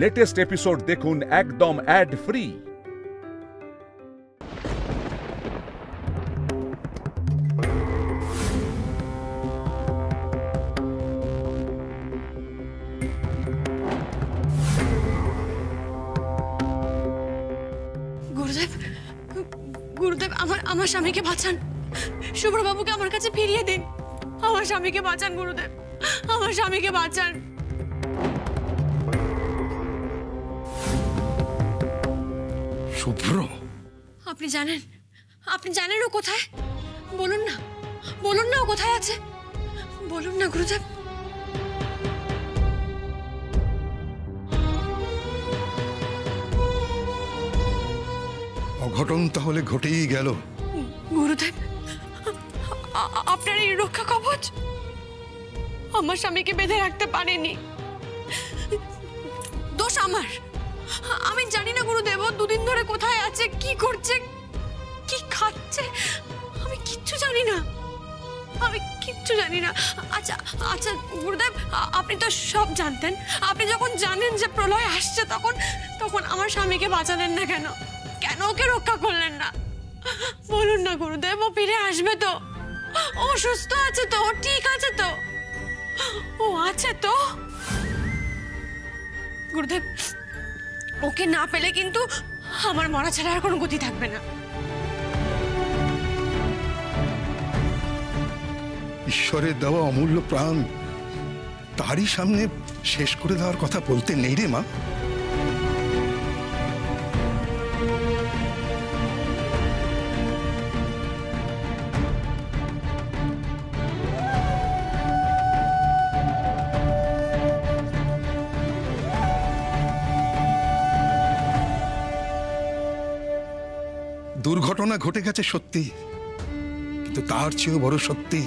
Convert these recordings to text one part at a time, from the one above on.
Latest episode দেখুন একদম add free. গুরুদেব, গুরুদেব, আমার স্বামীকে বাঁচান। শুভ্রবাবুকে আমার কাছে ফিরিয়ে দিন। আমার স্বামীকে বাঁচান গুরুদেব, আমার স্বামীকে বাঁচান। শুভ্র, আপনি জানেন ও কোথায়? বলুন না, বলুন না ও কোথায় আছে, বলুন না গুরুদেব। অঘটন তাহলে ঘটেই গেল। গুরুদেব, আপনার এই রক্ষা কবচ আমার স্বামীকে বেঁধে রাখতে পারেনি। দোষ আমার। আমি জানি না গুরুদেব ও দুদিন ধরে কোথায় আছে, কি করছে, কি খাচ্ছে, আমি কিচ্ছু জানি না, আমি কিচ্ছু জানি না। আচ্ছা আচ্ছা গুরুদেব, আপনি তো সব জানতেন। আপনি যখন জানেন যে প্রলয় আসছে, তখন আমার স্বামীকে বাঁচালেন না কেন? কেন ওকে রক্ষা করলেন না? বলুন না গুরুদেব, ও ফিরে আসবে তো? ও সুস্থ আছে তো? ও ঠিক আছে তো? ও আছে তো? গুরুদেব, ওকে না পেলে কিন্তু আমার মরা ছাড়া আর কোনো গতি থাকবে না। ঈশ্বরের দেওয়া অমূল্য প্রাণ তারই সামনে শেষ করে দেওয়ার কথা বলতে নেই রে মা। দুর্ঘটনা ঘটে গেছে সত্যি, কিন্তু তার চেয়েও বড় সত্যি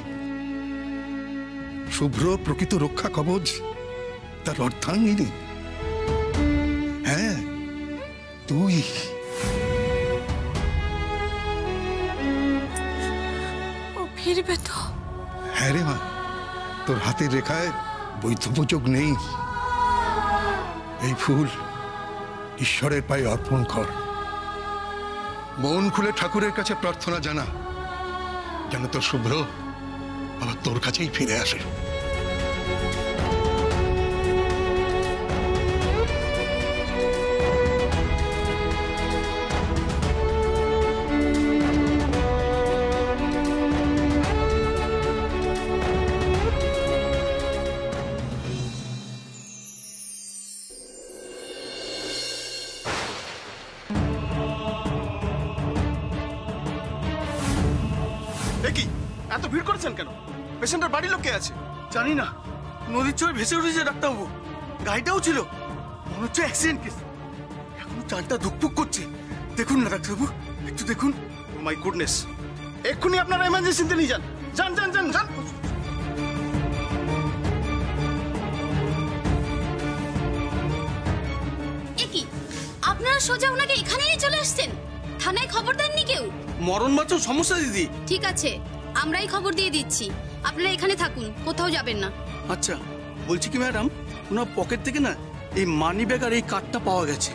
শুভ্র প্রকৃত রক্ষা কবচ তার অর্ধাঙ্গিনী। হ্যাঁ, তুই। ও ফিরবে তো? হ্যাঁ রে মা, তোর হাতের রেখায় বৈধব্যযোগ নেই। এই ফুল ঈশ্বরের পায়ে অর্পণ কর। মন খুলে ঠাকুরের কাছে প্রার্থনা জানা, যেন তোর শুভ্র আবার তোর কাছেই ফিরে আসে। কি এত ভিড় করেছেন কেন? পেশেন্টের বাড়ির লোক কে আছে? জানি না, নদীর চরে ভেসে উঠেছে ডাক্তারবাবু। গাড়িটাও ছিল, মনে হচ্ছে অ্যাক্সিডেন্ট কেস। এখন চালটা ধুকপুক করছে। দেখুন না ডাক্তারবাবু, একটু দেখুন। ও মাই গুডনেস, এক্ষুনি আপনারা এমার্জেন্সিতে নিয়ে যান। যান যান যান যান। কি আপনারা সোজা ওনাকে এখানেই চলে আসছেন? থানায় খবর দেননি কেউ? মরণ বাঁচাও সমস্যা দিদি। ঠিক আছে, আমরাই খবর দিয়ে দিচ্ছি। আপনারা এখানে থাকুন, কোথাও যাবেন না। আচ্ছা, বলছি কি ম্যাডাম, ওনার পকেট থেকে না এই মানি ব্যাগ আর এই কার্ডটা পাওয়া গেছে।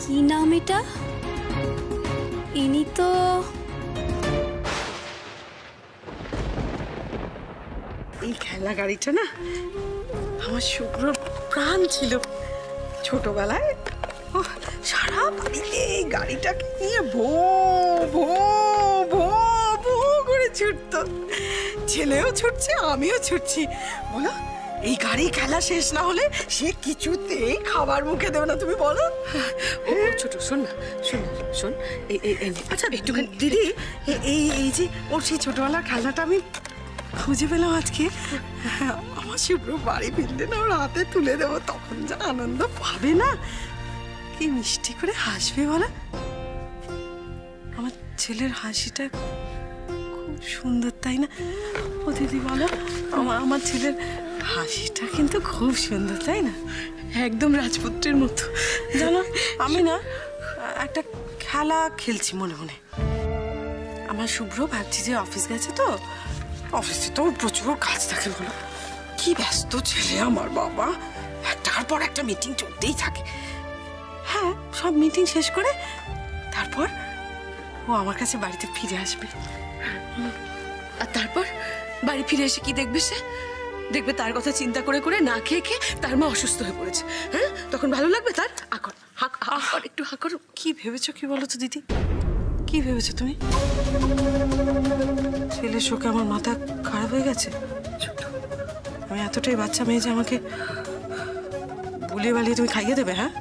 কি নাম এটা? ইনি তো এই খেলা গাড়িটা না আমার শুভ্র প্রাণ ছিল ছোটবেলায়। সারা বাড়িতে এই গাড়িটাকে নিয়ে ভো ভো ভো ভো করে ছুটতো। ছেলেও ছুটছে, আমিও ছুটছি। বলো, এই গাড়ি খেলা শেষ না হলে সে কিছুতেই খাবার মুখে দেবে না, তুমি বলো। ও ছোট, শোন না, শোন শোন, আচ্ছা একটুখানি দিদি, এই যে ওর সেই ছোটবেলার খেলনাটা আমি খুঁজে পেলাম আজকে। আমার শুভ্র বাড়ি ফিরলে না ওর হাতে তুলে দেবো, তখন যা আনন্দ পাবে না, কি মিষ্টি করে হাসবে বলো। আমার ছেলের হাসিটা খুব সুন্দর, তাই না ও দিদি বলো? আমার ছেলের হাসিটা কিন্তু খুব সুন্দর, তাই না? একদম রাজপুত্রের মতো। জানো, আমি না একটা খেলা খেলছি মনে মনে। আমার শুভ্র ভাবছি যে অফিস গেছে, তো অফিসে তো প্রচুর কাজ থাকে, বলো কি ব্যস্ত ছেলে আমার বাবা, একটার পর একটা মিটিং চলতেই থাকে। হ্যাঁ, সব মিটিং শেষ করে তারপর ও আমার কাছে বাড়িতে ফিরে আসবে। আর তারপর বাড়ি ফিরে এসে কি দেখবে? সে দেখবে তার কথা চিন্তা করে করে না খেয়ে খেয়ে তার মা অসুস্থ হয়ে পড়েছে। হ্যাঁ, তখন ভালো লাগবে তার? আকর একটু হাকর। কি ভেবেছো কি বলো তো দিদি, কি ভেবেছো তুমি? ছেলের শোকে আমার মাথা খারাপ হয়ে গেছে? আমি এতটাই বাচ্চা মেয়ে যে আমাকে ভুলিয়ে বালিয়ে তুমি খাইয়ে দেবে? হ্যাঁ,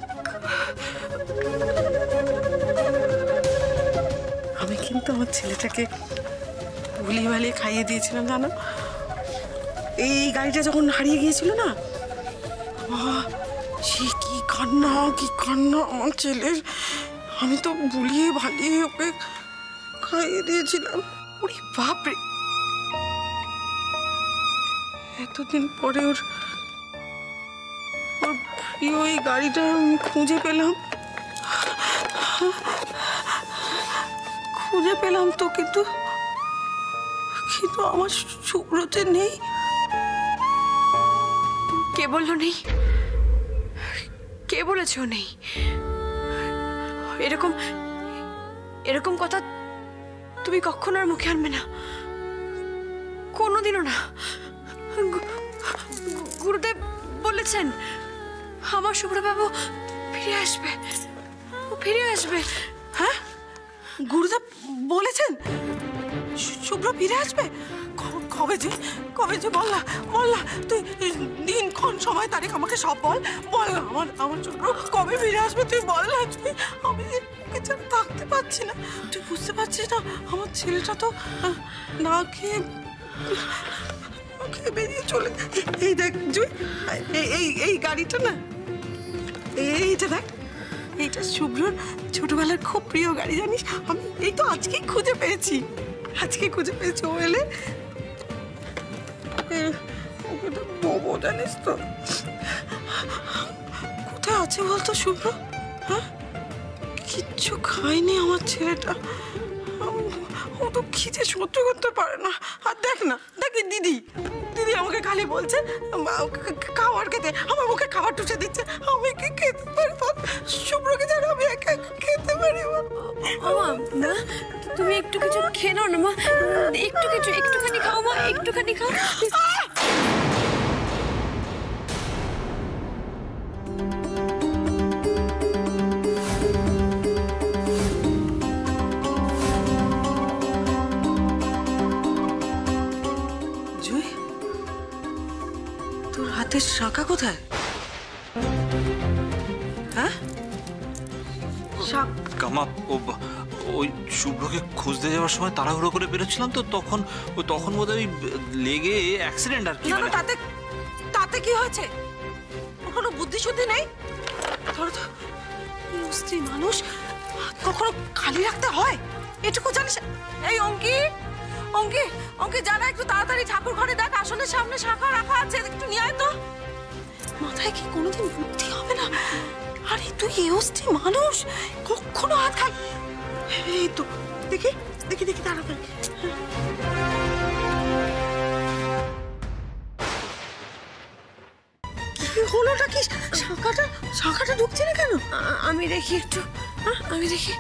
আমি কিন্তু আমার ছেলেটাকে ভুলিয়ে বালিয়ে খাইয়ে দিয়েছিলাম, জানো? এই গাড়িটা যখন হারিয়ে গিয়েছিল না, সে কি কান্না আমার ছেলের। আমি তো ভুলিয়ে ভালিয়ে ওকে খাইয়ে দিয়েছিলাম। ওরে বাপরে, এতদিন পরে ওর প্রিয় এই গাড়িটা আমি খুঁজে পেলাম তো, কিন্তু আমার শুভ্রতে নেই। কে বললো নেই? কে বলেছে ও নেই? এরকম কথা তুমি কখনো আর মুখে আনবে না, কোনোদিনও না। গুরুদেব বলেছেন আমার শুভ্রবাবু ফিরে আসবে, ও ফিরে আসবে। হ্যাঁ, গুরুদেব বলেছেন শুভ্র ফিরে আসবে? কবে যে বল না তুই, দিন ক্ষণ সময় তারিখ আমাকে সব বল না। আমার শুভ্র কবে ফিরে আসবে তুই বল না। আমি ওকে যেন থাকতে পারছি না, তুই বুঝতে পারছিস না? আমার ছেলেটা তো না খেয়ে বেরিয়ে চলে। এই দেখ জুই, এই গাড়িটা না, এইটা দেখ, এইটা শুভ্রর ছোটবেলার খুব প্রিয় গাড়ি, জানিস? আমি এই তো আজকেই খুঁজে পেয়েছি। ও এলে ওকে তো দেবো, জানিস তো? কোথায় আছে বলতো শুভ্র? হ্যাঁ, কিচ্ছু খায়নি আমার ছেলেটা, ও তো খিদে সহ্য করতে পারে না। আর দেখ দিদি আমাকে খালি বলছে খাবার খেতে, আমার মুখে খাবার টুসে দিচ্ছে, আমি কি খেতে পারি? শুভ্রকে যেন আমি একা খেতে পারি। মা, তুমি একটু কিছু খেয়ে নাও না মা, একটুখানি খাও মা, একটুখানি খাও। হাতের শাঁখা কোথায়? হ্যাঁ, কামা, ওই শুভ্রকে খুঁজতে যাওয়ার সময় তাড়াহুড়ো করে বেরোচ্ছিলাম তো, তখন বোধহয় লেগে অ্যাক্সিডেন্ট আর কি। তাতে কি হয়েছে? কোনো বুদ্ধি শুদ্ধি নেই? ধরো তো, স্ত্রী মানুষ কখনো খালি রাখতে হয়? এটুকু জানিস? এই অঙ্কি জানা, একটু তাড়াতাড়ি ঠাকুর ঘরে দেখ, আসনের সামনে শাঁখা রাখা আছে, একটু নিয়ে আয় তো। মাথায় কি কোনোদিন বুদ্ধি হবে না? আরে তুই স্ত্রী মানুষ, কখনো হাত খাই। এই তো দেখি তাড়াতাড়ি। হলোটা কি? শাঁখাটা ঢুকছে না কেন? আমি দেখি একটু, আমি দেখি।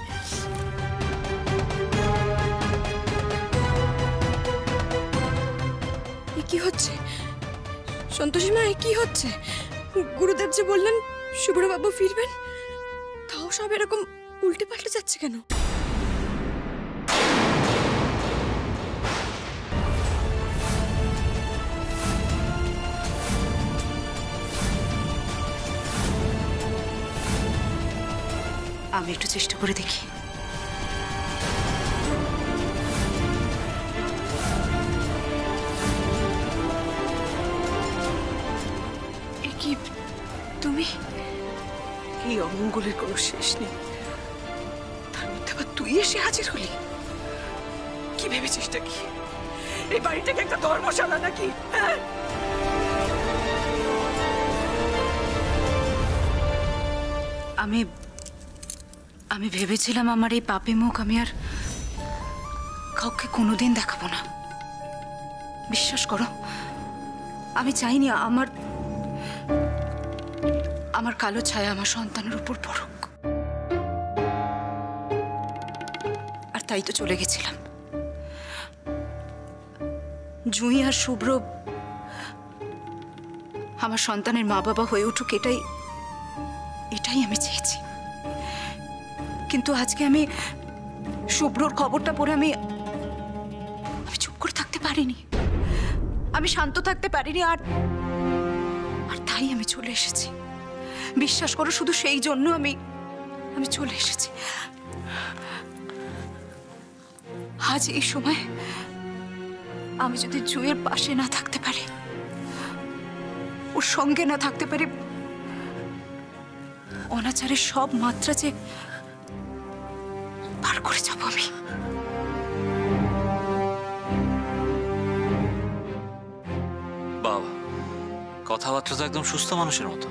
কি হচ্ছে সন্তোষী মা? কি হচ্ছে? গুরুদেব যে বললেন শুভ্রবাবু ফিরবেন, তাও সব এরকম উল্টে পাল্টে যাচ্ছে কেন? আমি একটু চেষ্টা করে দেখি। তুমি এই অমঙ্গলের কোনো শেষ নেই, তার মধ্যে আবার তুই এসে হাজির হলি। কি ভেবেছিসটা কি? এই বাড়িটাকে একটা ধর্মশালা নাকি? আমি ভেবেছিলাম আমার এই পাপে মুখ আমি আর কাউকে কোনোদিন দেখাবো না। বিশ্বাস করো, আমি চাইনি আমার কালো ছায়া আমার সন্তানের উপর পড়ুক। আর তাই তো চলে গেছিলাম। জুঁই আর শুভ্র আমার সন্তানের মা বাবা হয়ে উঠুক, এটাই আমি চেয়েছি। কিন্তু আজকে আমি শুভ্রর খবরটা পড়ে আমি চুপ করে থাকতে পারিনি, আমি শান্ত থাকতে পারিনি। আর তাই আমি চলে এসেছি। বিশ্বাস করো, শুধু সেই জন্য আমি চলে এসেছি। আজ এই সময় আমি যদি জুঁইয়ের পাশে না থাকতে পারি, ওর সঙ্গে না থাকতে পারি, অনাচারের সব মাত্রা যে পার করে যাব আমি। বাবা, কথাবার্তা তো একদম সুস্থ মানুষের মতো।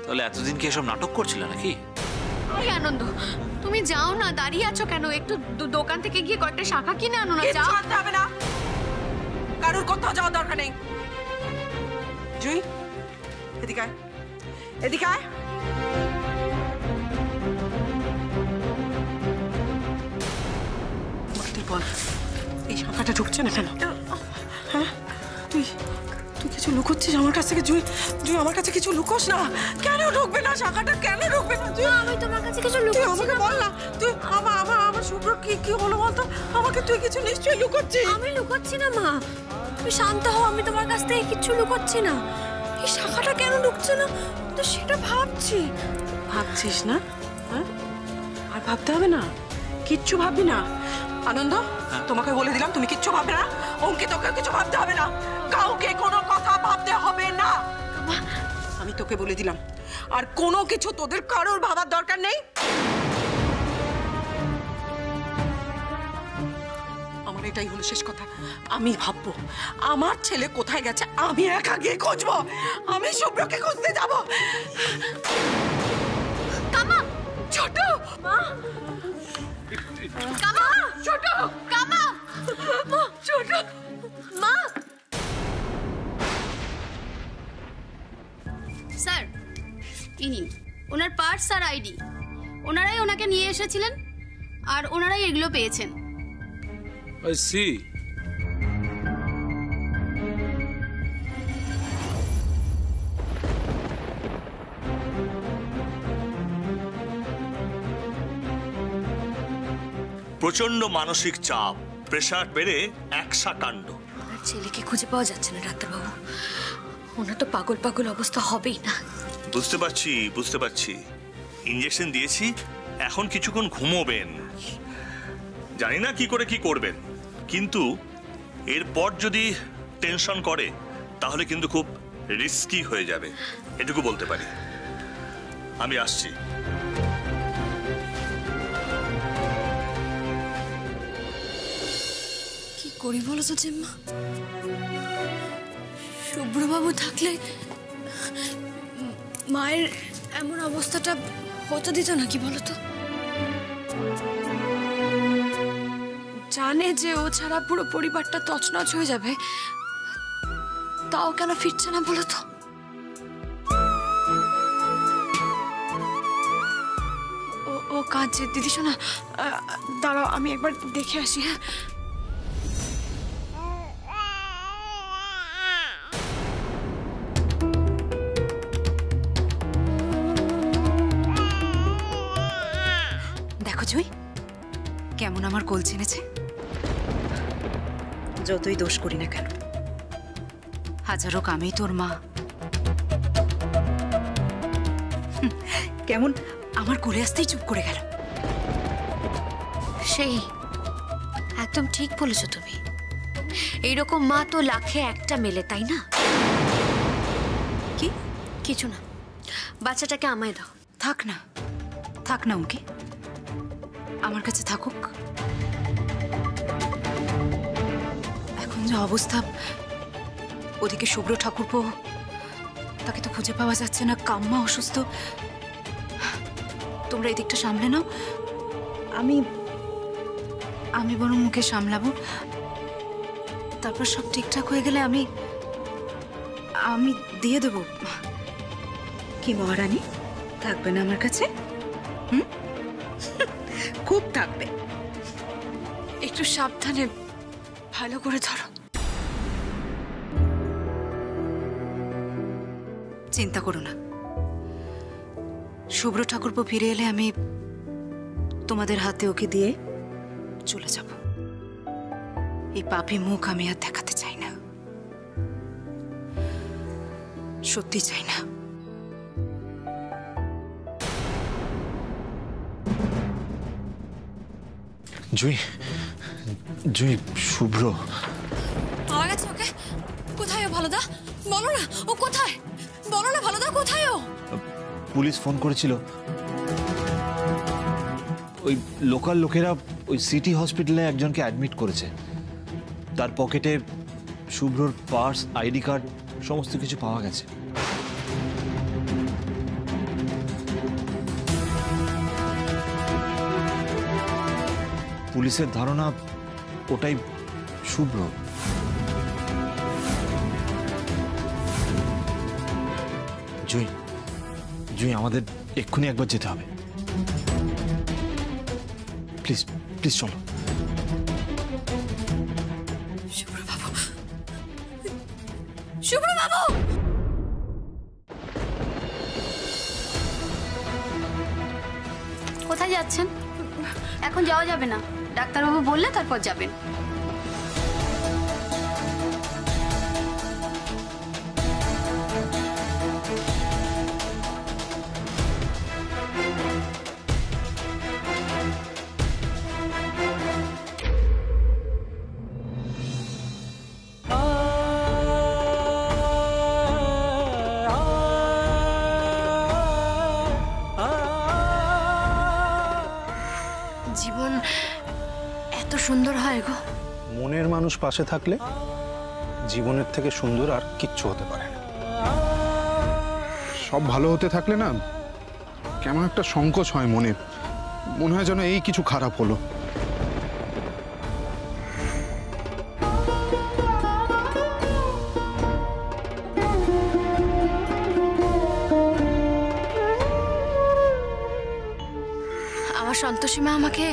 তাহলে এতদিন কি এসব নাটক করছিলে নাকি? এই আনন্দ, তুমি যাও না, দাঁড়িয়ে আছো কেন? একটু দোকান থেকে গিয়ে কয়েকটা শাখা কিনে আনো না। যাও। কিচ্ছু হবে না, কারোর কোথাও যাওয়ার দরকার নেই। জুঁই, এদিকে আয়, এদিকে আয়। তুই বল, এই শাখাটা ঢুকছে না কেন? হ্যাঁ, তুই কিছু লুকোচ্ছিস আমার কাছ থেকে? জুঁই আমার কাছে কিছু লুকোস না। কেন ঢুকবে না শাখাটা? কেন ঢুকবে না? জুঁই, আমি তোমার কাছে কিছু তুই লুকোচ্ছি আমাকে না। বল না। তুই আমার শুভ্র কি হলো বলতো আমাকে? তুই কিছু নিশ্চয়ই লুকোচ্ছিস। আমি লুকোচ্ছি না মা, তুমি শান্ত হও। আমি তোমার কাছ থেকে কিচ্ছু লুকোচ্ছি না। এই শাখাটা কেন ঢুকছে না তো সেটা ভাবছি। ভাবছিস না? হ্যাঁ, আর ভাবতে হবে না, কিচ্ছু ভাববি না। আনন্দ, তোমাকে বলে দিলাম তুমি কিচ্ছু ভাববে না। অঙ্কিতকে কিছু ভাবতে হবে না, কাউকে কোনো কথা ভাবতে হবে না। আমি তোকে বলে দিলাম, আর কোনো কিছু তোদের কারোর ভাবার দরকার নেই। আমার এটাই হলো শেষ কথা। আমি ভাববো আমার ছেলে কোথায় গেছে, আমি একা গিয়ে খুঁজবো। আমি শুভ্রকে খুঁজতে যাবো। কামা, ছোট মা, কামা, ছোট কামা, মা, ছোট মা। স্যার, ইনি ওনার পার্স আর আইডি, ওনারাই ওনাকে নিয়ে এসেছিলেন আর ওনারাই এগুলো পেয়েছেন। I see. প্রচন্ড মানসিক চাপ, প্রেসার বেড়ে একসা কাণ্ড। আমার ছেলেকে খুঁজে পাওয়া যাচ্ছে না ডাক্তারবাবু। ওনার তো পাগল পাগল অবস্থা হবেই না। বুঝতে পারছি। ইঞ্জেকশন দিয়েছি, এখন কিছুক্ষণ ঘুমোবেন। জানি না কি করে কি করবেন, কিন্তু এরপর যদি টেনশন করে তাহলে কিন্তু খুব রিস্কি হয়ে যাবে, এটুকু বলতে পারি। আমি আসছি। কি করি বলো তো জেম্মা? শুভ্রবাবু থাকলে মায়ের এমন অবস্থাটা হতে দিত নাকি বলো তো? জানে যে ও ছাড়া পুরো পরিবারটা তছনছ হয়ে যাবে, তাও কেন ফিরছে না বলো তো? ও কাঁদছে। দিদি শোনা, দাঁড়াও আমি একবার দেখে আসি। হ্যাঁ, দেখো জুঁই, কেমন আমার কোল চিনেছে। যতই দোষ করি না কেন, হাজারো আমি তোর মা। কেমন আমার কোলে আসতেই চুপ করে গেল। সেই একদম ঠিক বলেছো তুমি। এইরকম মা তো লাখে একটা মেলে, তাই না? কি? কিছু না, বাচ্চাটাকে আমায় দাও। থাক না অঙ্কি, আমার কাছে থাকুক। এখন যে অবস্থা, ওদিকে শুভ্র ঠাকুরপো, তাকে তো খুঁজে পাওয়া যাচ্ছে না, কাম্মা অসুস্থ। তোমরা এই দিকটা সামলে নাও, আমি বরং মুখে সামলাবো, তারপর সব ঠিকঠাক হয়ে গেলে আমি আমি দিয়ে দেব। কি মহারানী, থাকবে না আমার কাছে? খুব থাকবে। একটু সাবধানে ভালো করে ধরো। চিন্তা করো না, শুভ্র ঠাকুরপো ফিরে এলে আমি তোমাদের হাতে ওকে দিয়ে চলে যাব। এই পাপী মুখ আমি আর দেখাতে চাই না, সত্যি চাই না। জুই, জুই, শুভ্র পাওয়া গেছে ওকে? কোথায় ও ভালোদা? বলো না, ও কোথায়? বলো না ভালোদা, কোথায় ও? পুলিশ ফোন করেছিল। ওই লোকাল লোকেরা ওই সিটি হসপিটালে একজনকে অ্যাডমিট করেছে। তার পকেটে শুভ্রর পার্স, আইডি কার্ড সমস্ত কিছু পাওয়া গেছে। পুলিশের ধারণা ওটাই শুভ্র। জুই, জুই, আমাদের এক্ষুনি একবার যেতে হবে। প্লিজ, প্লিজ চলো। শুভ্রবাবু, শুভ্রবাবু! কোথায় যাচ্ছেন? এখন যাওয়া যাবে না, ডাক্তারবাবু বললে তারপর যাবেন। জীবন এত সুন্দর হয় গো। মনের মানুষ পাশে থাকলে জীবনের থেকে সুন্দর আর কিচ্ছু হতে পারে না। সব ভালো হতে থাকলে না কেমন একটা সংকোচ হয় মনে, মনে হয় যেন এই কিছু খারাপ হলো। আমার সন্তোষীমা আমাকে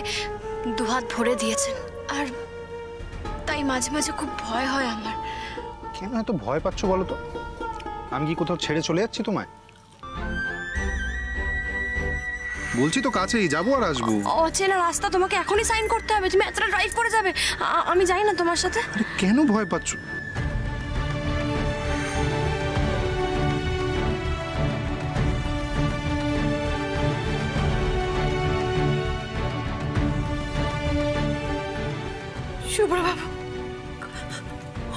দুহাত ভরে দিয়েছেন, আর তাই মাঝে মাঝে খুব ভয় হয় আমার। কেন এত ভয় পাচ্ছ বলো তো? আমি কি কোথাও ছেড়ে চলে যাচ্ছি তোমায়? বলছি তো কাছেই যাবো আর আসবো। অচেনা রাস্তা, তোমাকে এখনই সাইন করতে হবে। তুমি এতটা ড্রাইভ করে যাবে? আমি যাই না তোমার সাথে। আরে কেন ভয় পাচ্ছ? শুভ্রবাবু,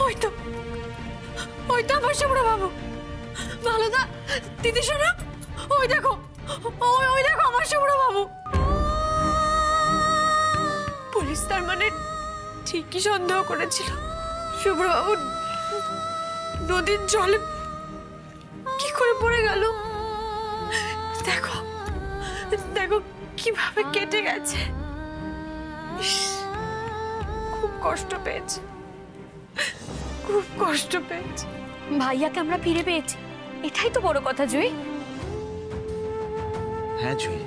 ওই তো আমার শুভ্রবাবু। ভালোদা, দিদি শোনো, ওই দেখো, ওই দেখো আমার শুভ্রবাবু। পুলিশ তার মানে ঠিকই সন্দেহ করেছিল। শুভ্রবাবু নদীর জলে কি করে পড়ে গেল? দেখো, দেখো কিভাবে কেটে গেছে। খুব কষ্ট পেয়েছে, খুব কষ্ট পেয়েছে। ভাইয়াকে আমরা ফিরে পেয়েছি, এটাই তো বড় কথা জুই। হ্যাঁ জুই,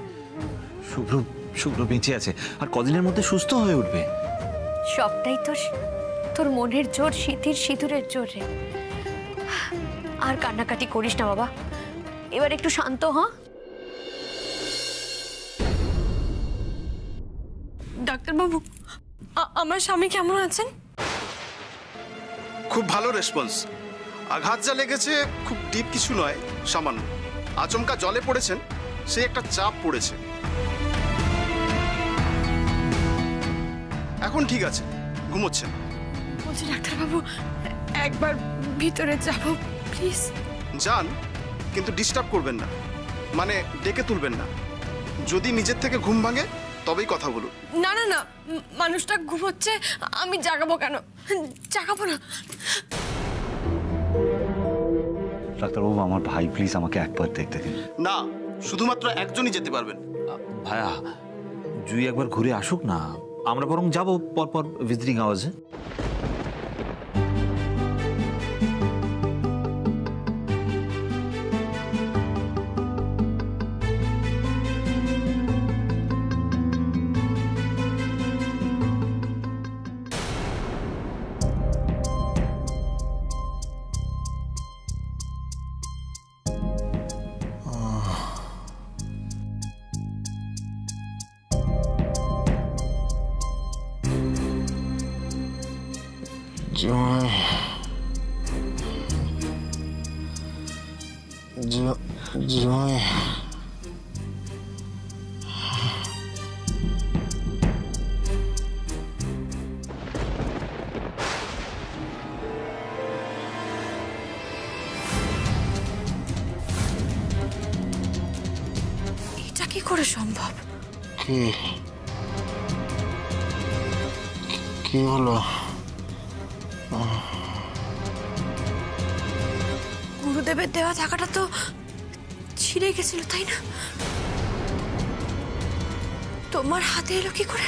শুভ্র বেঁচে আছে আর কদিনের মধ্যে সুস্থ হয়ে উঠবে। সবটাই তো তোর মনের জোর, স্মৃতির সিঁদুরের জোর রে। আর কান্নাকাটি করিস না বাবা, এবার একটু শান্ত হ। ডাক্তারবাবু, আমার স্বামী কেমন আছেন? খুব ভালো রেসপন্স। আঘাত যা লেগেছে খুব ডিপ কিছু নয়, সামান্য। আচমকা জলে পড়েছেন, সে একটা চাপ পড়েছে। এখন ঠিক আছে, ঘুমোচ্ছেন। বলছি ডাক্তারবাবু, একবার ভিতরে যাব প্লিজ। যান, কিন্তু ডিস্টার্ব করবেন না, মানে ডেকে তুলবেন না। যদি নিজের থেকে ঘুম ভাঙে তবেই কথা বলুন। না না না, মানুষটা ঘুমোচ্ছে, আমি জাগাবো কেন? জাগাবো না। ডাক্তারবাবু, আমার ভাই প্লিজ আমাকে একবার দেখতে দিন। না, শুধুমাত্র একজনই যেতে পারবেন। ভাইয়া, জুই একবার ঘুরে আসুক না, আমরা বরং যাবো পরপর ভিজিটিং আওয়ার্সে। জয় জয় এটা কি করে সম্ভব? কি হলো? গুরুদেবের দেওয়া টাকাটা তো ছিঁড়ে গেছিল, তাই না? তোমার হাতে এলো কি করে?